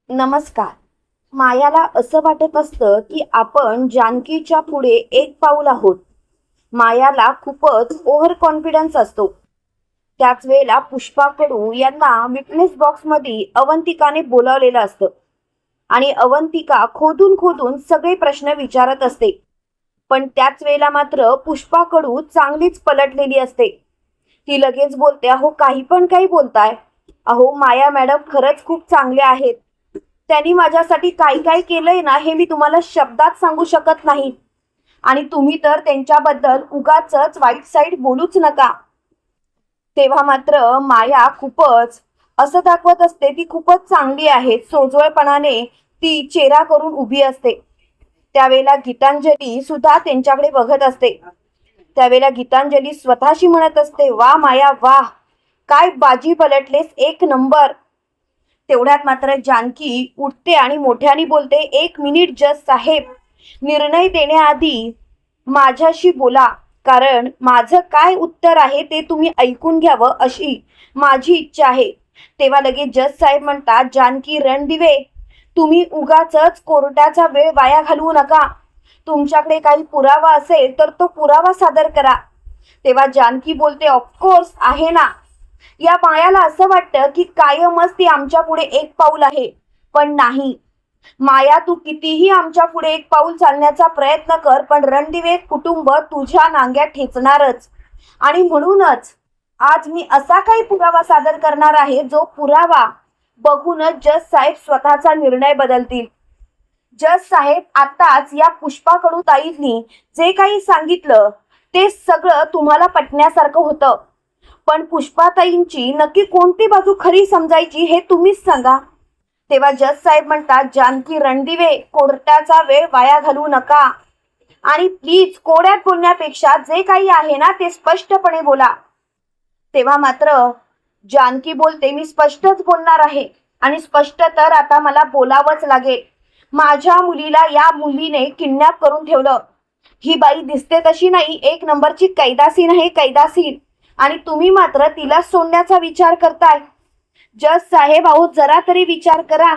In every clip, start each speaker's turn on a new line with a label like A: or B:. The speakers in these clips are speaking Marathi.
A: नमस्कार. मायाला असं वाटत असतं की आपण जानकीच्या पुढे एक पाऊल आहोत. मायाला खूपच ओव्हर कॉन्फिडन्स असतो. त्याच वेळेला पुष्पा कडू यांना विटनेस बॉक्स मध्ये अवंतिकाने बोलावलेलं असतं आणि अवंतिका खोदून खोदून सगळे प्रश्न विचारत असते. पण त्याच वेळेला मात्र पुष्पा कडू चांगलीच पलटलेली असते. ती लगेच बोलते, अहो काही पण काही बोलताय. अहो माया मॅडम खरंच खूप चांगले आहेत. त्यांनी माझ्यासाठी काय काय केलंय ना हे मी तुम्हाला शब्दात सांगू शकत नाही. आणि तुम्ही तर त्यांच्याबद्दल उगाचच वाईट साईड बोलूच नका. तेव्हा मात्र माया खूपच असं दाखवत असते ती खूपच चांगली आहे. सोजवळपणाने ती चेहरा करून उभी असते. त्यावेळेला गीतांजली सुद्धा त्यांच्याकडे बघत असते. त्यावेळेला गीतांजली स्वतःशी म्हणत असते, वा माया वा, काय बाजी पलटलेस, एक नंबर. तेवढ्यात मात्र जानकी उठते आणि मोठ्याने बोलते, एक मिनिट जज साहेब, निर्णय देण्याआधी माझ्याशी बोला, कारण माझं काय उत्तर आहे ते तुम्ही ऐकून घ्यावं अशी माझी इच्छा आहे. तेव्हा लगेच जज साहेब म्हणतात, जानकी रणदिवे, तुम्ही उगाचच कोर्टाचा वेळ वाया घालवू नका. तुमच्याकडे काही पुरावा असेल तर तो पुरावा सादर करा. तेव्हा जानकी बोलते, ऑफकोर्स आहे ना. या मायाला असं वाटतं की कायमच ती आमच्या पुढे एक पाऊल आहे, पण नाही. माया, तू कितीही आमच्या पुढे एक पाऊल चालण्याचा प्रयत्न कर, पण रणदिवे कुटुंब तुझ्या नांग्यात ठेचणारच. आणि म्हणूनच आज मी असा काही पुरावा सादर करणार आहे जो पुरावा बघूनच जज साहेब स्वतःचा निर्णय बदलतील. जज साहेब, आताच या पुष्पाकडू ताईंनी जे काही सांगितलं ते सगळं तुम्हाला पटण्यासारखं होतं, पण पुष्पाताईंची नक्की कोणती बाजू खरी समजायची हे तुम्हीच सांगा. तेव्हा जज साहेब म्हणतात, जानकी रणदिवे, कोर्टाचा वेळ वाया घालवू नका आणि प्लीज कोड्यात बोलण्यापेक्षा जे काही आहे ना ते स्पष्टपणे बोला. तेव्हा मात्र जानकी बोलते, मी स्पष्टच बोलणार आहे आणि स्पष्ट तर आता मला बोलावंच लागेल. माझ्या मुलीला या मुलीने किडनॅप करून ठेवलं. ही बाई दिसते तशी नाही, एक नंबरची कैदासीन आहे, कैदासीन. आणि तुम्ही मात्र तिला सोडण्याचा विचार करताय. जज साहेब, अहो जरा तरी विचार करा.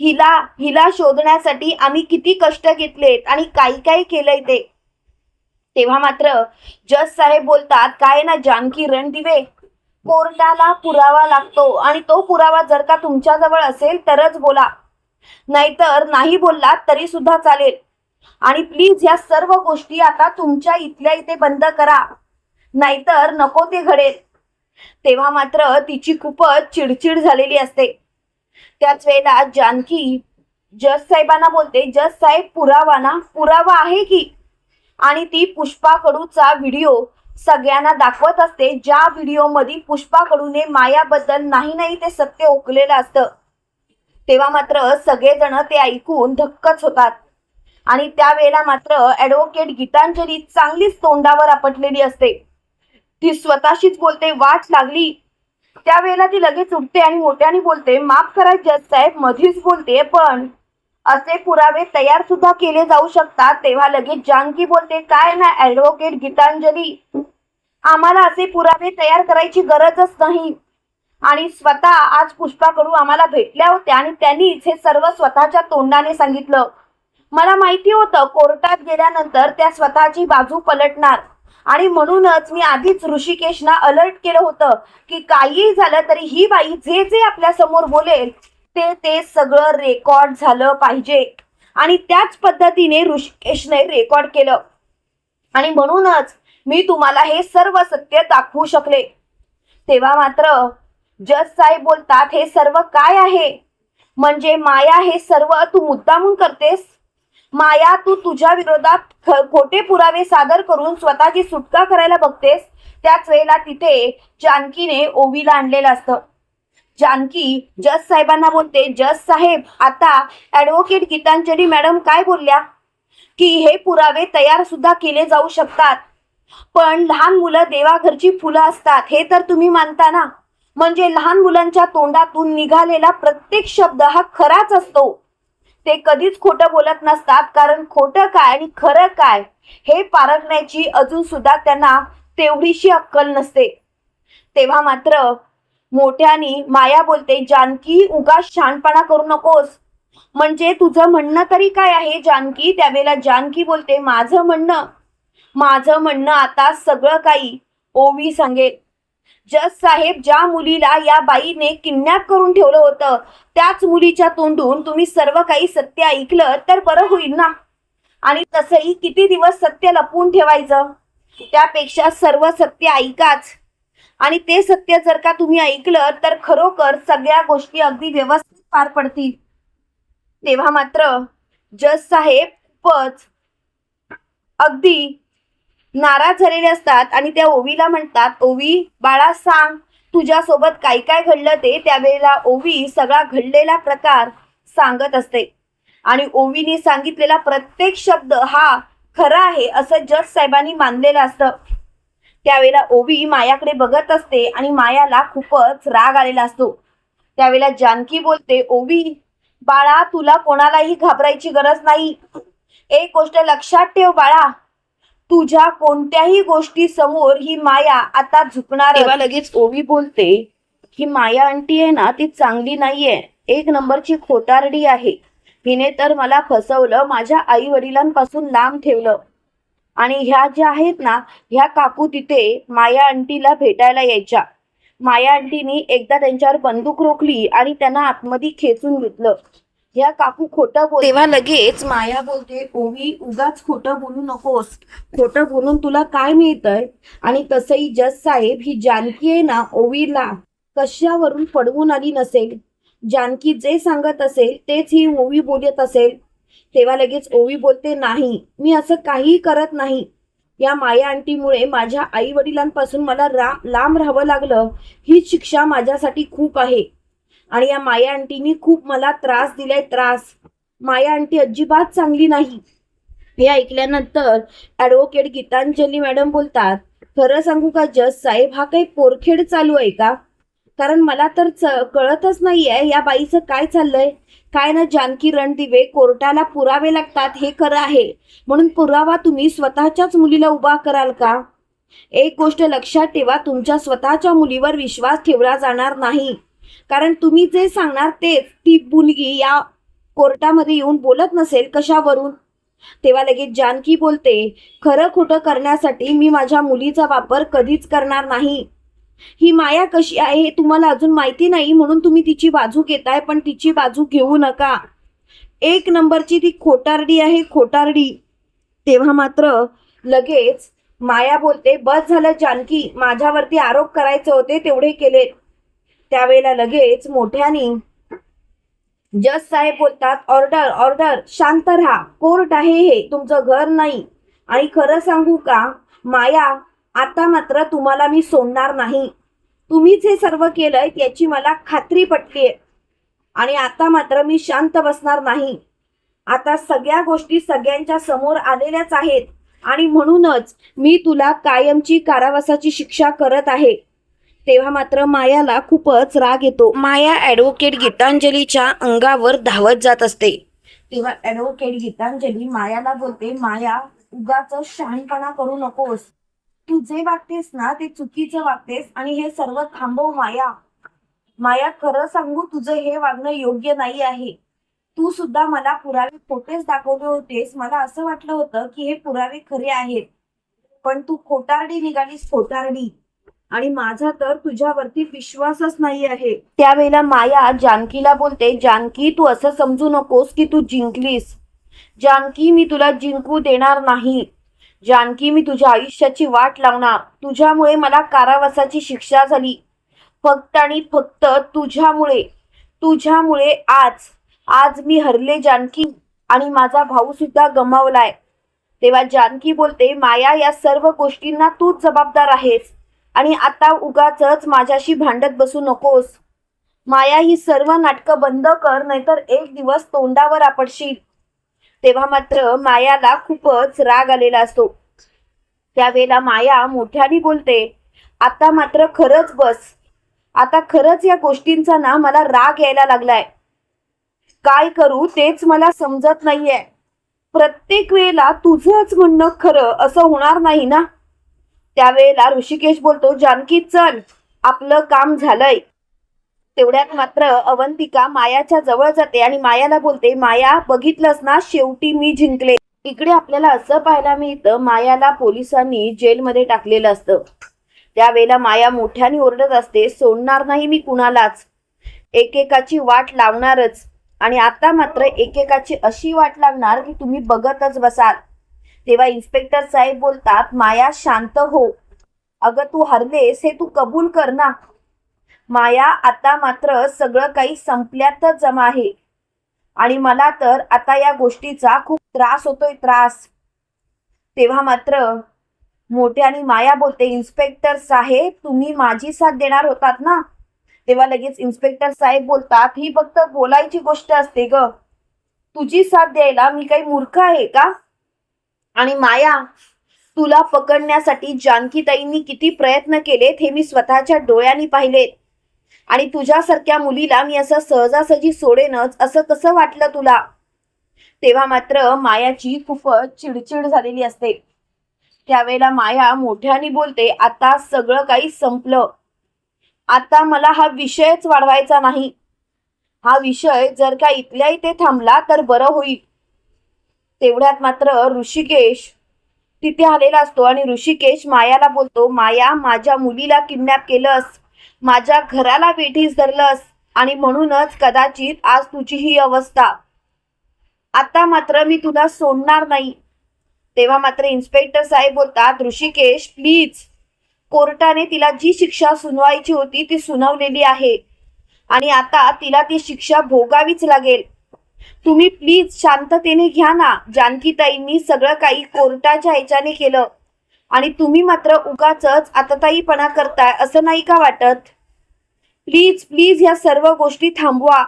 A: हिला हिला शोधण्यासाठी आम्ही किती कष्ट घेतलेत आणि काही काही केलंय ते. तेव्हा मात्र जज साहेब बोलतात, काय ना जानकी रणदिवे, कोर्टाला पुरावा लागतो आणि तो पुरावा जर का तुमच्याजवळ असेल तरच बोला, नाहीतर नाही बोललात तरी सुद्धा चालेल. आणि प्लीज या सर्व गोष्टी आता तुमच्या इथल्या इथे बंद करा, नाहीतर नको ते घडेल. तेव्हा मात्र तिची खूपच चिडचिड झालेली असते. त्याच वेळेला जानकी जज साहेबांना बोलते, जज साहेब, पुरावा ना, पुरावा आहे की. आणि ती पुष्पाकडूचा व्हिडिओ सगळ्यांना दाखवत असते, ज्या व्हिडिओ मध्ये पुष्पाकडूने मायाबद्दल नाही ते सत्य ओकलेलं असतं. तेव्हा मात्र सगळेजण ते ऐकून धक्कच होतात. आणि त्यावेळेला मात्र ॲडव्होकेट गीतांजली चांगलीच तोंडावर आपटलेली असते. ती स्वतःशीच बोलते, वाट लागली. त्यावेळेला ती लगेच उठते आणि मोठ्याने बोलते, माफ करा जज साहेब, मधीच बोलते, पण असे पुरावे तयार सुद्धा केले जाऊ शकतात. तेव्हा लगेच जानकी बोलते, काय ना ॲडव्होकेट गीतांजली, आम्हाला असे पुरावे तयार करायची गरजच नाही. आणि स्वतः आज पुष्पाकडू आम्हाला भेटल्या होत्या आणि त्यांनीच हे सर्व स्वतःच्या तोंडाने सांगितलं. मला माहिती होतं कोर्टात गेल्यानंतर त्या स्वतःची बाजू पलटणार आणि म्हणूनच मी आधीच ऋषिकेशना अलर्ट केलं होतं की काहीही झालं तरी ही बाई जे जे आपल्या समोर बोलेल ते सगळं रेकॉर्ड झालं पाहिजे. आणि त्याच पद्धतीने ऋषिकेशने रेकॉर्ड केलं आणि म्हणूनच मी तुम्हाला हे सर्व सत्य दाखवू शकले. तेव्हा मात्र जज साहेब बोलतात, हे सर्व काय आहे? म्हणजे माया, हे सर्व तू मुद्दामून करतेस? माया, तू तुझ्या विरोधात खोटे पुरावे सादर करून स्वतःची सुटका करायला बघतेस. त्याच वेळेला तिथे जानकीने ओवीला आणलेलं असतं. जानकी जज साहेबांना बोलते, जज साहेब, आता ॲडव्होकेट गीतांजली मॅडम काय बोलल्या की हे पुरावे तयार सुद्धा केले जाऊ शकतात, पण लहान मुलं देवाघरची फुलं असतात हे तर तुम्ही मानता ना. म्हणजे लहान मुलांच्या तोंडातून निघालेला प्रत्येक शब्द हा खराच असतो. ते कधीच खोटं बोलत नसतात, कारण खोटं काय आणि खरं काय हे पारखण्याची अजून सुद्धा त्यांना तेवढीशी अक्कल नसते. तेव्हा मात्र मोठ्यानी माया बोलते, जानकी उगाच शहाणपणा करू नकोस. म्हणजे तुझं म्हणणं तरी काय आहे जानकी? त्यावेळेला जानकी बोलते, माझं म्हणणं आता सगळं काही ओवी सांगेल. जज साहेब, ज्या मुलीला या बाईने किडनॅप करून ठेवलं होतं त्याच मुलीच्या तोंडून तुम्ही सर्व काही सत्य ऐकलं तर बरं होईल ना. आणि तसंही किती दिवस सत्य लपवून ठेवायचं? त्यापेक्षा सर्व सत्य ऐकाच. आणि ते सत्य जर का तुम्ही ऐकलं तर खरोखर सगळ्या गोष्टी अगदी व्यवस्थित पार पडतील. तेव्हा मात्र जज साहेब खूपच अगदी नाराज झालेले असतात आणि त्या ओवीला म्हणतात, ओवी बाळा सांग तुझ्यासोबत काय काय घडलं ते. त्यावेळेला ओवी सगळा घडलेला प्रकार सांगत असते आणि ओवीने सांगितलेला प्रत्येक शब्द हा खरा आहे असं जज साहेबांनी मानलेलं असतं. त्यावेळेला ओवी मायाकडे बघत असते आणि मायाला खूपच राग आलेला असतो. त्यावेळेला जानकी बोलते, ओवी बाळा तुला कोणालाही घाबरायची गरज नाही. एक गोष्ट लक्षात ठेव बाळा, तुझ्या कोणत्याही गोष्टी समोर ही माया आता झुकणार. तेव्हा लगेच ओवी बोलते, ही माया आंटी आहे ना ती चांगली नाहीये, एक नंबरची खोटारडी आहे. हिने तर मला फसवलं, माझ्या आई वडिलांपासून लांब ठेवलं. आणि ह्या ज्या आहेत ना ह्या काकू तिथे माया आंटीला भेटायला यायच्या. माया आंटीनी एकदा त्यांच्यावर बंदूक रोखली आणि त्यांना आतमध्ये खेचून घेतलं. ह्या काकू खोटं बोल. तेव्हा लगेच माया बोलते, ओवी उगाच खोटं बोलू नकोस, खोटं बोलून तुला काय मिळतंय? आणि तसंही जज साहेब, ही जानकी आहे ना ओवीला कशावरून पडवून आली नसेल. जानकी जे सांगत असेल तेच ही ओवी बोलत असेल. तेव्हा लगेच ओवी बोलते, नाही मी असं काही करत नाही. या माया आंटीमुळे माझ्या आई वडिलांपासून मला लांब राहावं लागलं. ही शिक्षा माझ्यासाठी खूप आहे. आणि या माया आंटीनी खूप मला त्रास दिलाय, त्रास. माया आंटी अजिबात चांगली नाही. हे ऐकल्यानंतर ॲडव्होकेट गीतांजली मॅडम बोलतात, खरं सांगू का जज साहेब, हा काही पोरखेड चालू आहे का? कारण मला तर कळतच नाहीये या बाईचं काय चाललंय. काय ना जानकी रणदिवे, कोर्टाला पुरावे लागतात हे खरं आहे, म्हणून पुरावा तुम्ही स्वतःच्याच मुलीला उभा कराल का? एक गोष्ट लक्षात ठेवा, तुमच्या स्वतःच्या मुलीवर विश्वास ठेवला जाणार नाही. कारण तुम्ही जे सांगणार तेच ती मुलगी या कोर्टामध्ये येऊन बोलत नसेल कशावरून. तेव्हा लगेच जानकी बोलते, खरं खोटं करण्यासाठी मी माझ्या मुलीचा वापर कधीच करणार नाही. ही माया कशी आहे हे तुम्हाला अजून माहिती नाही म्हणून तुम्ही तिची बाजू घेताय, पण तिची बाजू घेऊ नका. एक नंबरची ती खोटारडी आहे, खोटारडी. तेव्हा मात्र लगेच माया बोलते, बस झालं जानकी, माझ्यावरती आरोप करायचे होते तेवढे केले. त्यावेळेला लगेच मोठ्यानी जज साहेब बोलतात, ऑर्डर ऑर्डर, शांत राहा, कोर्ट आहे हे, तुमचं घर नाही. आणि खरं सांगू का माया, आता मात्र तुम्हाला मी सोडणार नाही. तुम्हीच हे सर्व केलंय याची मला खात्री पटलीये. आणि आता मात्र मी शांत बसणार नाही. आता सगळ्या गोष्टी सगळ्यांच्या समोर आलेल्याच आहेत आणि म्हणूनच मी तुला कायमची कारावासाची शिक्षा करत आहे. तेव्हा मात्र मायाला खूपच राग येतो. माया ॲडव्होकेट गीतांजलीच्या अंगावर धावत जात असते. तेव्हा ॲडव्होकेट गीतांजली मायाला बोलते, माया उगाच शहाणपणा करू नकोस. तू जे वागतेस ना ते चुकीचं वागतेस आणि हे सर्व थांबव माया. माया खरं सांगू, तुझं हे वागणं योग्य नाही आहे. तू सुद्धा मला पुरावे खोटेच दाखवले होतेस. मला असं वाटलं होतं की हे पुरावे खरे आहेत, पण तू खोटारडी निघालीस, खोटारडी. आणि माझा तर तुझ्यावरती विश्वासच नाही आहे. त्यावेळेला माया जानकीला बोलते, जानकी तू असं समजू नकोस की तू जिंकलीस. जानकी मी तुला जिंकू देणार नाही. जानकी मी तुझ्या आयुष्याची वाट लावणार. तुझ्यामुळे मला कारावासाची शिक्षा झाली, फक्त आणि फक्त तुझ्यामुळे. तुझ्यामुळे आज मी हरले जानकी, आणि माझा भाऊ सुद्धा गमावलाय. तेव्हा जानकी बोलते, माया या सर्व गोष्टींना तूच जबाबदार आहेस आणि आता उगाचच माझ्याशी भांडत बसू नकोस. माया ही सर्व नाटकं बंद कर, नाहीतर एक दिवस तोंडावर आपटशील. तेव्हा मात्र मायाला खूपच राग आलेला असतो. त्यावेळेला माया मोठ्याने बोलते, आता मात्र खरंच बस. आता खरंच या गोष्टींचा ना मला राग यायला लागलाय. काय करू तेच मला समजत नाहीये. प्रत्येक वेळेला तुझंच म्हणणं खरं असं होणार नाही ना. त्यावेळेला ऋषिकेश बोलतो, जानकी चल, आपलं काम झालंय. तेवढ्यात मात्र अवंतिका मायाच्या जवळ जाते आणि मायाला बोलते, माया बघितलंस ना, शेवटी मी जिंकले. इकडे आपल्याला असं पाहायला मिळतं, मायाला पोलिसांनी जेलमध्ये टाकलेलं असतं. त्यावेळेला माया मोठ्याने ओरडत असते, सोडणार नाही मी कुणालाच, एकेकाची वाट लावणारच. आणि आता मात्र एकेकाची अशी वाट लागणार की तुम्ही बघतच बसाल. तेव्हा इन्स्पेक्टर साहेब बोलतात, माया शांत हो, अगं तू हरलेस हे तू कबूल कर ना. माया, आता मात्र सगळं काही संपल्यातच जमा आहे आणि मला तर आता या गोष्टीचा खूप त्रास होतोय, त्रास. तेव्हा मात्र मोठ्याने माया बोलते, इन्स्पेक्टर साहेब तुम्ही माझी साथ देणार होतात ना. तेव्हा लगेच इन्स्पेक्टर साहेब बोलतात, ही फक्त बोलायची गोष्ट असते ग, तुझी साथ द्यायला मी काही मूर्ख आहे का. आणि माया, तुला पकडण्यासाठी जानकीताईंनी किती प्रयत्न केलेत हे मी स्वतःच्या डोळ्यांनी पाहिलेत. आणि तुझ्यासारख्या मुलीला मी असं सहजासहजी सोडेनच असं कसं वाटलं तुला. तेव्हा मात्र मायाची खूपच चिडचिड झालेली असते. त्यावेळेला माया मोठ्याने बोलते, आता सगळं काही संपलं, आता मला हा विषयच वाढवायचा नाही. हा विषय जर का इथल्या इथे थांबला तर बरं होईल. तेवढ्यात मात्र ऋषिकेश तिथे आलेला असतो आणि ऋषिकेश मायाला बोलतो, माया माझ्या मुलीला किडनॅप केलंस, माझ्या घराला वेठीस धरलंस आणि म्हणूनच कदाचित आज तुझी ही अवस्था. आता मात्र मी तुला सोडणार नाही. तेव्हा मात्र इन्स्पेक्टर साहेब बोलतात, ऋषिकेश प्लीज, कोर्टाने तिला जी शिक्षा सुनावायची होती ती सुनावलेली आहे आणि आता तिला ती शिक्षा भोगावीच लागेल. तुम्ही प्लीज शांततेने घ्या ना. जानकीताईंनी सगळं काही कोर्टाच्या ह्याच्याने केलं आणि तुम्ही मात्र उगाचच आतताईपणा करताय असं नाही का वाटत. प्लीज प्लीज या सर्व गोष्टी थांबवा.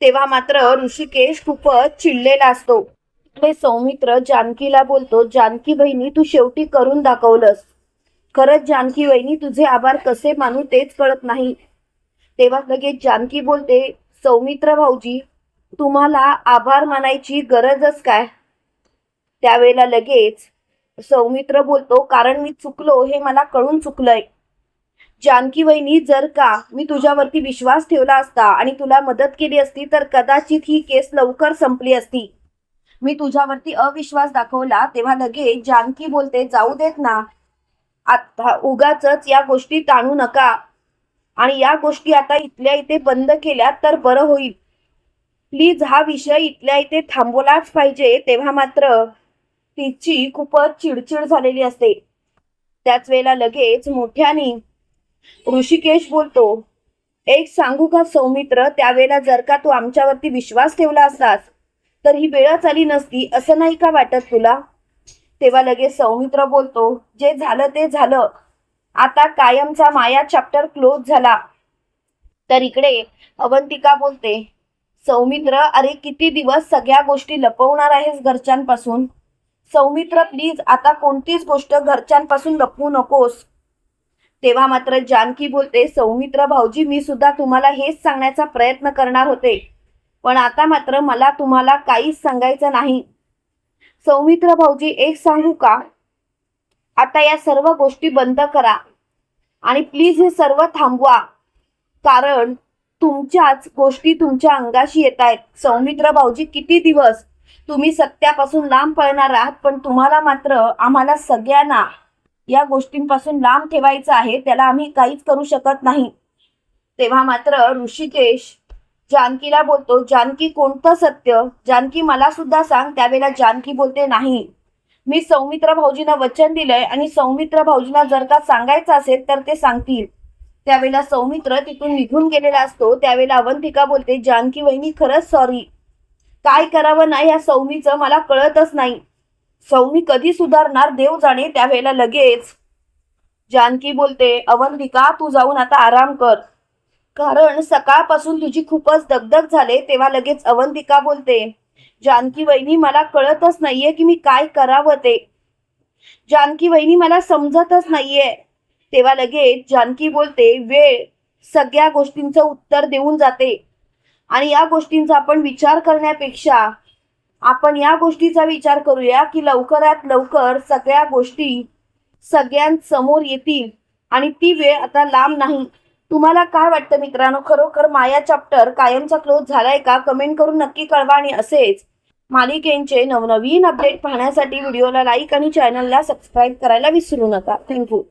A: तेव्हा मात्र ऋषिकेश खूपच चिडलेला असतो. सौमित्र जानकीला बोलतो, जानकी बहिणी तू शेवटी करून दाखवलंस. खरंच जानकी वहिनी, तुझे आभार कसे मानू तेच कळत नाही. तेव्हा लगेच जानकी बोलते, सौमित्र भाऊजी तुम्हाला आभार मानायची गरजच काय. त्यावेळेला लगेच सौमित्र बोलतो, कारण मी चुकलो हे मला कळून चुकलंय. जानकी वहिनी, जर का मी तुझ्यावरती विश्वास ठेवला असता आणि तुला मदत केली असती तर कदाचित ही केस लवकर संपली असती. मी तुझ्यावरती अविश्वास दाखवला. तेव्हा लगेच जानकी बोलते, जाऊ देत ना, आता उगाचच या गोष्टी ताणू नका आणि या गोष्टी आता इथल्या इथे बंद केल्या तर बरं होईल. प्लीज हा विषय इथल्या इथे थांबवलाच पाहिजे. तेव्हा मात्र तिची खूपच चिडचिड झालेली असते. त्याच वेळेला लगेच मोठ्याने ऋषिकेश बोलतो, एक सांगू का सौमित्र, त्यावेळेला जर का तू आमच्यावरती विश्वास ठेवला असतास तर ही वेळच आली नसती असं नाही का वाटत तुला. तेव्हा लगेच सौमित्र बोलतो, जे झालं ते झालं, आता कायमचा माया चॅप्टर क्लोज झाला. तर इकडे अवंतिका बोलते, सौमित्र अरे किती दिवस सगळ्या गोष्टी लपवणार आहेस घरच्यांपासून. सौमित्र प्लीज आता कोणतीच गोष्ट घरच्यांपासून लपवू नकोस. तेव्हा मात्र जानकी बोलते, सौमित्र भाऊजी मी सुद्धा तुम्हाला हेच सांगण्याचा प्रयत्न करणार होते, पण आता मात्र मला तुम्हाला काहीच सांगायचं नाही. सौमित्र भाऊजी एक सांगू का, आता या सर्व गोष्टी बंद करा आणि प्लीज हे सर्व थांबवा, कारण तुमच्याच गोष्टी तुमच्या अंगाशी येत आहेत. सौमित्र भाऊजी किती दिवस तुम्ही सत्यापासून लांब पळणार आहात, पण तुम्हाला मात्र आम्हाला सगळ्यांना या गोष्टींपासून लांब ठेवायचं आहे, त्याला आम्ही काहीच करू शकत नाही. तेव्हा मात्र ऋषिकेश जानकीला बोलतो, जानकी कोणतं सत्य, जानकी मला सुद्धा सांग. त्यावेळेला जानकी बोलते, नाही मी सौमित्र भाऊजींना वचन दिलंय आणि सौमित्र भाऊजींना जर का सांगायचं असेल तर ते सांगतील. त्यावेळेला सौमित्र तिथून निघून गेलेला असतो. त्यावेळेला अवंतिका बोलते, जानकी वहिनी खरंच सॉरी, काय करावं नाही या सौमीचं मला कळतच नाही. सौमी कधी सुधारणार देव जाणे. त्यावेळेला लगेच जानकी बोलते, अवंतिका तू जाऊन आता आराम कर, कारण सकाळपासून तुझी खूपच दगदग झाले. तेव्हा लगेच अवंतिका बोलते, जानकी वहिनी मला कळतच नाहीये की मी काय करावं ते. जानकी वहिनी मला समजतच नाहीये. तेव्हा लगेच जानकी बोलते, वेळ सगळ्या गोष्टींचं उत्तर देऊन जाते आणि या गोष्टींचा आपण विचार करण्यापेक्षा आपण या गोष्टीचा विचार करूया की लवकरात लवकर सगळ्या गोष्टी सगळ्यांसमोर येतील आणि ती वेळ आता लांब नाही. तुम्हाला काय वाटतं मित्रांनो, खरोखर माया चॅप्टर कायमचा क्लोज झालाय का? कमेंट करून नक्की कळवा. आणि असेच मालिकेचे नवनवीन अपडेट पाहण्यासाठी व्हिडिओला लाईक आणि चॅनलला सबस्क्राईब करायला विसरू नका. थँक्यू.